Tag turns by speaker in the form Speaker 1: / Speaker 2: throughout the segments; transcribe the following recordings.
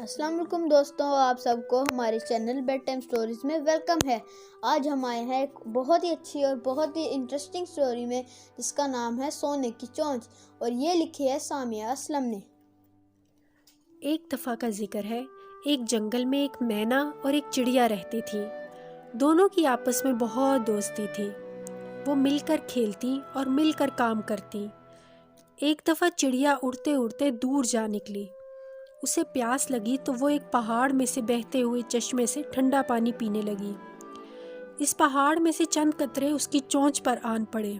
Speaker 1: السلام علیکم دوستوں، آپ سب کو ہمارے چینل بیڈ ٹائم سٹوریز میں ویلکم ہے۔ آج ہم آئے ہیں ایک بہت ہی اچھی اور بہت ہی انٹرسٹنگ سٹوری میں، جس کا نام ہے سونے کی چونچ، اور یہ لکھی ہے سامیہ اسلم نے۔
Speaker 2: ایک دفعہ کا ذکر ہے، ایک جنگل میں ایک مینا اور ایک چڑیا رہتی تھی۔ دونوں کی آپس میں بہت دوستی تھی۔ وہ مل کر کھیلتی اور مل کر کام کرتی۔ ایک دفعہ چڑیا اڑتے اڑتے دور جا نکلی۔ اسے پیاس لگی تو وہ ایک پہاڑ میں سے بہتے ہوئے چشمے سے ٹھنڈا پانی پینے لگی۔ اس پہاڑ میں سے چند قطرے اس کی چونچ پر آن پڑے۔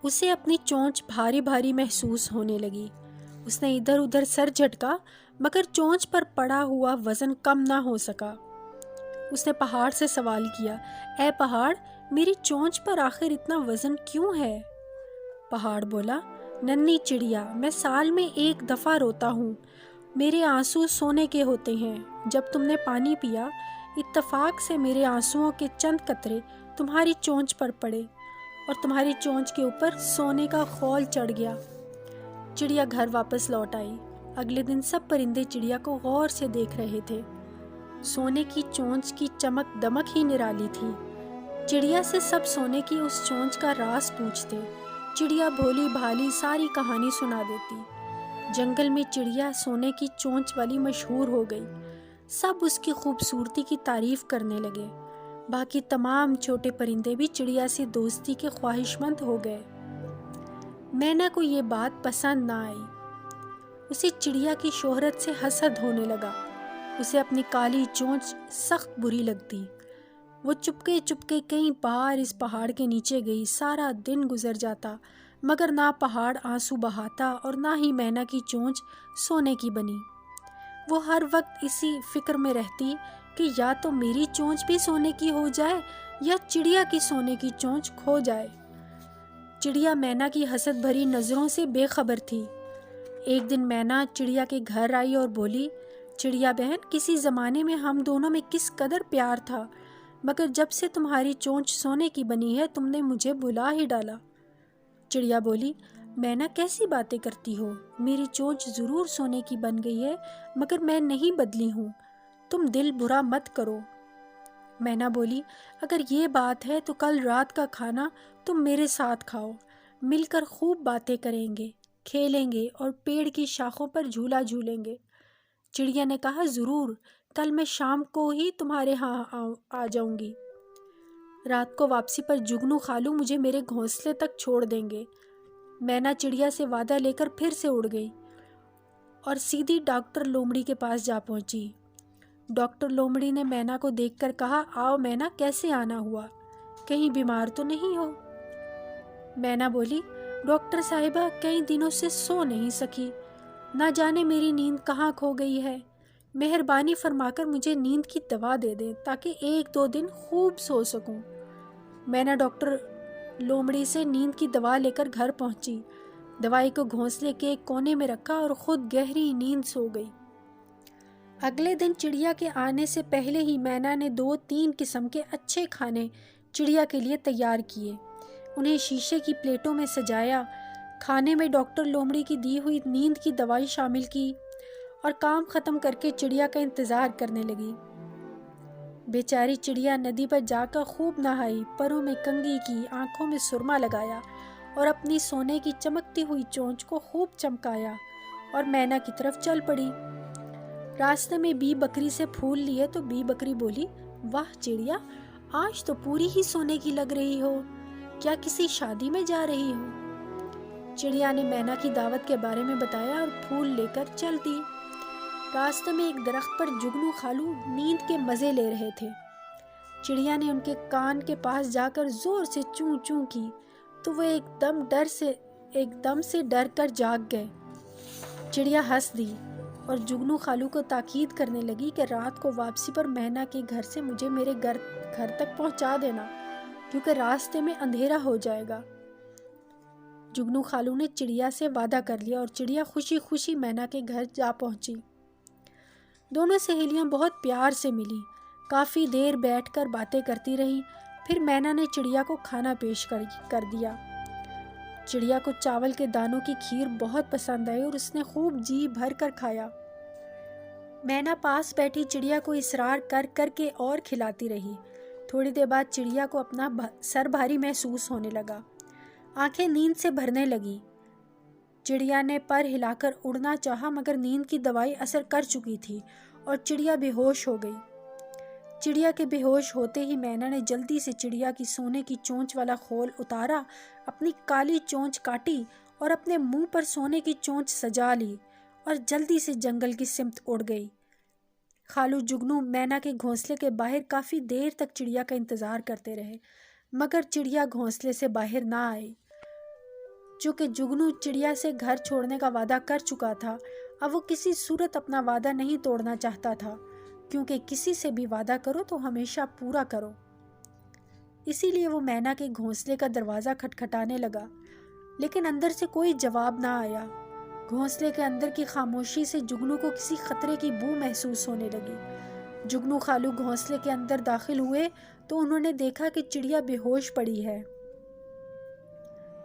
Speaker 2: اسے اپنی چونچ بھاری بھاری محسوس ہونے لگی۔ اس نے ادھر ادھر سر جھٹکا، مگر چونچ پر پڑا ہوا وزن کم نہ ہو سکا۔ اس نے پہاڑ سے سوال کیا، اے پہاڑ، میری چونچ پر آخر اتنا وزن کیوں ہے؟ پہاڑ بولا، ننھی چڑیا، میں سال میں ایک دفعہ روتا ہوں۔ میرے آنسو سونے کے ہوتے ہیں۔ جب تم نے پانی پیا، اتفاق سے میرے آنسوؤں کے چند قطرے تمہاری چونچ پر پڑے اور تمہاری چونچ کے اوپر سونے کا خول چڑھ گیا۔ چڑیا گھر واپس لوٹ آئی۔ اگلے دن سب پرندے چڑیا کو غور سے دیکھ رہے تھے۔ سونے کی چونچ کی چمک دمک ہی نرالی تھی۔ چڑیا سے سب سونے کی اس چونچ کا راز پوچھتے۔ چڑیا بھولی بھالی ساری کہانی سنا دیتی۔ جنگل میں چڑیا سونے کی چونچ والی مشہور ہو گئی۔ سب اس کی خوبصورتی کی تعریف کرنے لگے۔ باقی تمام چھوٹے پرندے بھی چڑیا سے دوستی کے خواہش مند ہو گئے۔ مینا کو یہ بات پسند نہ آئی۔ اسے چڑیا کی شہرت سے حسد ہونے لگا۔ اسے اپنی کالی چونچ سخت بری لگتی۔ وہ چپکے چپکے کئی بار اس پہاڑ کے نیچے گئی۔ سارا دن گزر جاتا، مگر نہ پہاڑ آنسو بہاتا اور نہ ہی مینا کی چونچ سونے کی بنی۔ وہ ہر وقت اسی فکر میں رہتی کہ یا تو میری چونچ بھی سونے کی ہو جائے یا چڑیا کی سونے کی چونچ کھو جائے۔ چڑیا مینا کی حسد بھری نظروں سے بے خبر تھی۔ ایک دن مینا چڑیا کے گھر آئی اور بولی، چڑیا بہن، کسی زمانے میں ہم دونوں میں کس قدر پیار تھا، مگر جب سے تمہاری چونچ سونے کی بنی ہے تم نے مجھے بھلا ہی ڈالا۔ چڑیا بولی، مینا کیسی باتیں کرتی ہو؟ میری چونچ ضرور سونے کی بن گئی ہے، مگر میں نہیں بدلی ہوں۔ تم دل برا مت کرو۔ مینا بولی، اگر یہ بات ہے تو کل رات کا کھانا تم میرے ساتھ کھاؤ۔ مل کر خوب باتیں کریں گے، کھیلیں گے اور پیڑ کی شاخوں پر جھولا جھولیں گے۔ چڑیا نے کہا، ضرور، کل میں شام کو ہی تمہارے ہاں آ جاؤں گی۔ رات کو واپسی پر جگنو خالو مجھے میرے گھونسلے تک چھوڑ دیں گے۔ مینا چڑیا سے وعدہ لے کر پھر سے اڑ گئی اور سیدھی ڈاکٹر لومڑی کے پاس جا پہنچی۔ ڈاکٹر لومڑی نے مینا کو دیکھ کر کہا، آؤ مینا، کیسے آنا ہوا؟ کہیں بیمار تو نہیں ہو؟ مینا بولی، ڈاکٹر صاحبہ، کئی دنوں سے سو نہیں سکی، نہ جانے میری نیند کہاں کھو گئی ہے۔ مہربانی فرما کر مجھے نیند کی دوا دے دیں تاکہ ایک دو دن خوب سو سکوں۔ مینا ڈاکٹر لومڑی سے نیند کی دوا لے کر گھر پہنچی۔ دوائی کو گھونسلے کے ایک کونے میں رکھا اور خود گہری نیند سو گئی۔ اگلے دن چڑیا کے آنے سے پہلے ہی مینا نے 2-3 قسم کے اچھے کھانے چڑیا کے لیے تیار کیے، انہیں شیشے کی پلیٹوں میں سجایا۔ کھانے میں ڈاکٹر لومڑی کی دی ہوئی نیند کی دوائی شامل کی اور کام ختم کر کے چڑیا کا انتظار کرنے لگی۔ بیچاری چڑیا ندی پر جا کر خوب نہائی، پروں میں کنگھی کی، آنکھوں میں سرما لگایا اور اپنی سونے کی چمکتی ہوئی چونچ کو خوب چمکایا اور مینا کی طرف چل پڑی۔ راستے میں بی بکری سے پھول لیے تو بی بکری بولی، واہ چڑیا، آج تو پوری ہی سونے کی لگ رہی ہو، کیا کسی شادی میں جا رہی ہو؟ چڑیا نے مینا کی دعوت کے بارے میں بتایا اور پھول لے کر چل دی۔ راستے میں ایک درخت پر جگنو خالو نیند کے مزے لے رہے تھے۔ چڑیا نے ان کے کان کے پاس جا کر زور سے چوں چوں کی تو وہ ایک دم سے ڈر کر جاگ گئے۔ چڑیا ہنس دی اور جگنو خالو کو تاکید کرنے لگی کہ رات کو واپسی پر مینا کے گھر سے مجھے میرے گھر تک پہنچا دینا، کیونکہ راستے میں اندھیرا ہو جائے گا۔ جگنو خالو نے چڑیا سے وعدہ کر لیا اور چڑیا خوشی خوشی مینا کے گھر جا پہنچی۔ دونوں سہیلیاں بہت پیار سے ملی، کافی دیر بیٹھ کر باتیں کرتی رہیں۔ پھر مینا نے چڑیا کو کھانا پیش کر دیا۔ چڑیا کو چاول کے دانوں کی کھیر بہت پسند آئی اور اس نے خوب جی بھر کر کھایا۔ مینا پاس بیٹھی چڑیا کو اصرار کر کر کے اور کھلاتی رہی۔ تھوڑی دیر بعد چڑیا کو اپنا سر بھاری محسوس ہونے لگا، آنکھیں نیند سے بھرنے لگی۔ چڑیا نے پر ہلا کر اڑنا چاہا مگر نیند کی دوائی اثر کر چکی تھی اور چڑیا بے ہوش ہو گئی۔ چڑیا کے بے ہوش ہوتے ہی مینا نے جلدی سے چڑیا کی سونے کی چونچ والا خول اتارا، اپنی کالی چونچ کاٹی اور اپنے منہ پر سونے کی چونچ سجا لی اور جلدی سے جنگل کی سمت اڑ گئی۔ خالو جگنو مینا کے گھونسلے کے باہر کافی دیر تک چڑیا کا انتظار کرتے رہے مگر چڑیا گھونسلے سے باہر نہ آئی۔ چونکہ جگنو چڑیا سے گھر چھوڑنے کا وعدہ کر چکا تھا، اب وہ کسی صورت اپنا وعدہ نہیں توڑنا چاہتا تھا، کیونکہ کسی سے بھی وعدہ کرو تو ہمیشہ پورا کرو۔ اسی لیے وہ مینا کے گھونسلے کا دروازہ کھٹکھٹانے لگا، لیکن اندر سے کوئی جواب نہ آیا۔ گھونسلے کے اندر کی خاموشی سے جگنو کو کسی خطرے کی بو محسوس ہونے لگی۔ جگنو خالو گھونسلے کے اندر داخل ہوئے تو انہوں نے دیکھا کہ چڑیا بے ہوش پڑی ہے۔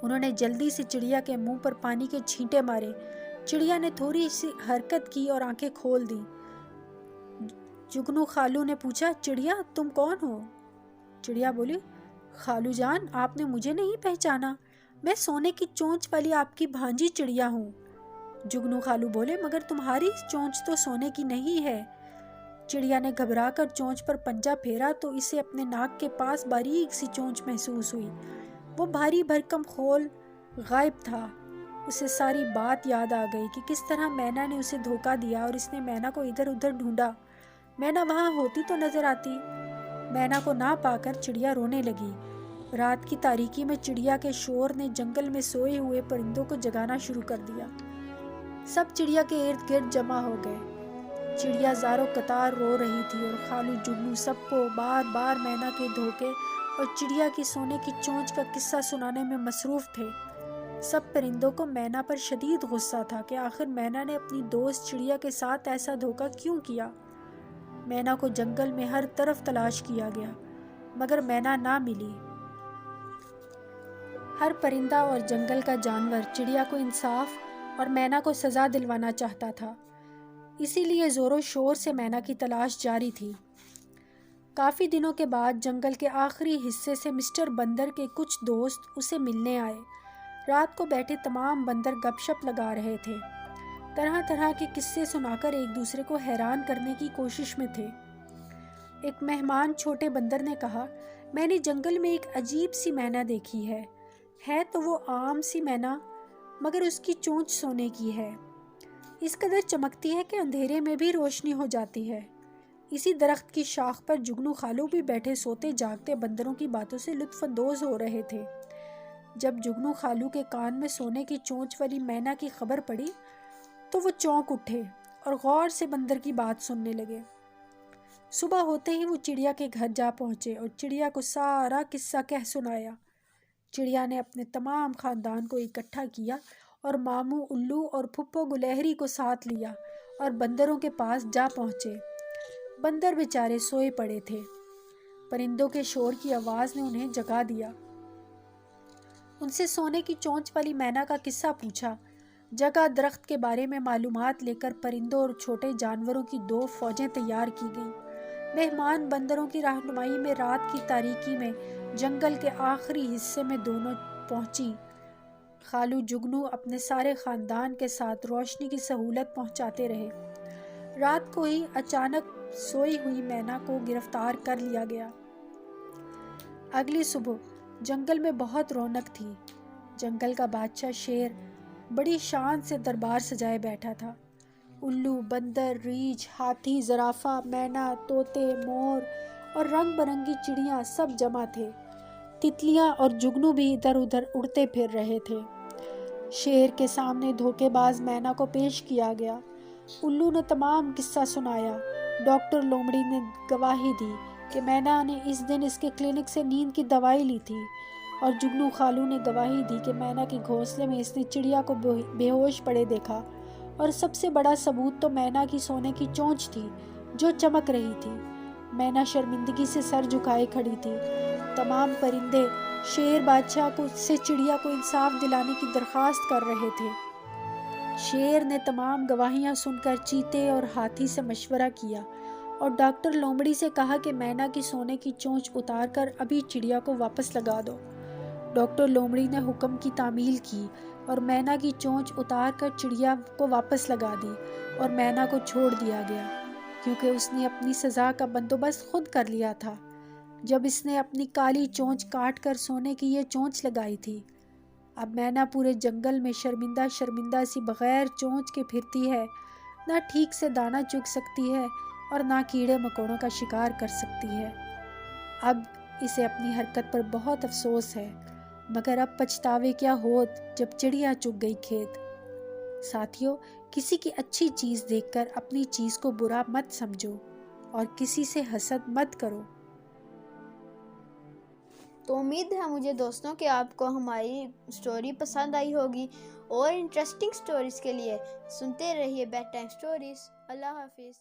Speaker 2: انہوں نے جلدی سے چڑیا کے منہ پر پانی کے چھینٹے مارے۔ چڑیا نے تھوڑی سی حرکت کی اور آنکھیں کھول دیں۔ جگنو خالو نے پوچھا، چڑیا تم کون ہو؟ چڑیا بولی، خالو جان آپ نے مجھے نہیں پہچانا، میں سونے کی چونچ والی آپ کی بھانجی چڑیا ہوں۔ جگنو خالو بولے، مگر تمہاری چونچ تو سونے کی نہیں ہے۔ چڑیا نے گھبرا کر چونچ پر پنجہ پھیرا تو اسے اپنے ناک کے پاس باریک سی چونچ محسوس ہوئی۔ وہ بھاری بھرکم خول غائب تھا۔ اسے ساری بات یاد آ گئی کہ کس طرح مینا نے اسے دھوکہ دیا اور اس نے مینا کو ادھر ادھر ڈھونڈا۔ مینا وہاں ہوتی تو نظر آتی۔ مینا کو نہ پا کر چڑیا رونے لگی۔ رات کی تاریکی میں چڑیا کے شور نے جنگل میں سوئے ہوئے پرندوں کو جگانا شروع کر دیا۔ سب چڑیا کے ارد گرد جمع ہو گئے۔ چڑیا زاروں قطار رو رہی تھی اور خالو جگنو سب کو بار بار مینا کے دھوکے اور چڑیا کی سونے کی چونچ کا قصہ سنانے میں مصروف تھے۔ سب پرندوں کو مینا پر شدید غصہ تھا کہ آخر مینا نے اپنی دوست چڑیا کے ساتھ ایسا دھوکہ کیوں کیا۔ مینا کو جنگل میں ہر طرف تلاش کیا گیا مگر مینا نہ ملی۔ ہر پرندہ اور جنگل کا جانور چڑیا کو انصاف اور مینا کو سزا دلوانا چاہتا تھا، اسی لیے زور و شور سے مینا کی تلاش جاری تھی۔ کافی دنوں کے بعد جنگل کے آخری حصے سے مسٹر بندر کے کچھ دوست اسے ملنے آئے۔ رات کو بیٹھے تمام بندر گپ شپ لگا رہے تھے، طرح طرح کے قصے سنا کر ایک دوسرے کو حیران کرنے کی کوشش میں تھے۔ ایک مہمان چھوٹے بندر نے کہا، میں نے جنگل میں ایک عجیب سی مینا دیکھی ہے تو وہ عام سی مینا مگر اس کی چونچ سونے کی ہے، اس قدر چمکتی ہے کہ اندھیرے میں بھی روشنی ہو جاتی ہے۔ اسی درخت کی شاخ پر جگنو خالو بھی بیٹھے سوتے جاگتے بندروں کی باتوں سے لطف اندوز ہو رہے تھے۔ جب جگنو خالو کے کان میں سونے کی چونچ والی مینا کی خبر پڑی تو وہ چونک اٹھے اور غور سے بندر کی بات سننے لگے۔ صبح ہوتے ہی وہ چڑیا کے گھر جا پہنچے اور چڑیا کو سارا قصہ کہہ سنایا۔ چڑیا نے اپنے تمام خاندان کو اکٹھا کیا اور ماموں الو اور پھپھو گلہری کو ساتھ لیا اور بندروں کے پاس جا پہنچے۔ بندر بیچارے سوئے پڑے تھے۔ پرندوں کے شور کی آواز نے انہیں جگا دیا۔ ان سے سونے کی چونچ والی مینا کا قصہ پوچھا۔ جگہ درخت کے بارے میں معلومات لے کر پرندوں اور چھوٹے جانوروں کی 2 فوجیں تیار کی گئیں۔ مہمان بندروں کی رہنمائی میں رات کی تاریکی میں جنگل کے آخری حصے میں دونوں پہنچی۔ خالو جگنو اپنے سارے خاندان کے ساتھ روشنی کی سہولت پہنچاتے رہے۔ رات کو ہی اچانک سوئی ہوئی مینا کو گرفتار کر لیا گیا۔ اگلی صبح جنگل میں بہت رونق تھی۔ جنگل کا بادشاہ شیر بڑی شان سے دربار سجائے بیٹھا تھا۔ الو، بندر، ریچھ، ہاتھی، زرافہ، مینا، طوطے، مور اور رنگ برنگی چڑیاں سب جمع تھے۔ تتلیاں اور جگنو بھی ادھر ادھر اڑتے پھر رہے تھے۔ شیر کے سامنے دھوکے باز مینا کو پیش کیا گیا۔ الو نے تمام قصہ سنایا۔ ڈاکٹر لومڑی نے گواہی دی کہ مینا نے اس دن اس کے کلینک سے نیند کی دوائی لی تھی، اور جگنو خالو نے گواہی دی کہ مینا کے گھونسلے میں اس نے چڑیا کو بے ہوش پڑے دیکھا، اور سب سے بڑا ثبوت تو مینا کی سونے کی چونچ تھی جو چمک رہی تھی۔ مینا شرمندگی سے سر جھکائے کھڑی تھی۔ تمام پرندے شیر بادشاہ سے چڑیا کو انصاف دلانے کی درخواست کر رہے تھے۔ شیر نے تمام گواہیاں سن کر چیتے اور ہاتھی سے مشورہ کیا اور ڈاکٹر لومڑی سے کہا کہ مینا کی سونے کی چونچ اتار کر ابھی چڑیا کو واپس لگا دو۔ ڈاکٹر لومڑی نے حکم کی تعمیل کی اور مینا کی چونچ اتار کر چڑیا کو واپس لگا دی اور مینا کو چھوڑ دیا گیا، کیونکہ اس نے اپنی سزا کا بندوبست خود کر لیا تھا جب اس نے اپنی کالی چونچ کاٹ کر سونے کی یہ چونچ لگائی تھی۔ اب مینا پورے جنگل میں شرمندہ شرمندہ سی بغیر چونچ کے پھرتی ہے، نہ ٹھیک سے دانہ چگ سکتی ہے اور نہ کیڑے مکوڑوں کا شکار کر سکتی ہے۔ اب اسے اپنی حرکت پر بہت افسوس ہے، مگر اب پچھتاوے کیا ہوت جب چڑیا چگ گئی کھیت۔ ساتھیو، کسی کی اچھی چیز دیکھ کر اپنی چیز کو برا مت سمجھو اور کسی سے حسد مت کرو۔
Speaker 1: تو امید ہے مجھے دوستوں کہ آپ کو ہماری سٹوری پسند آئی ہوگی، اور انٹرسٹنگ سٹوریز کے لیے سنتے رہیے بیڈ ٹائم سٹوریز۔ اللہ حافظ۔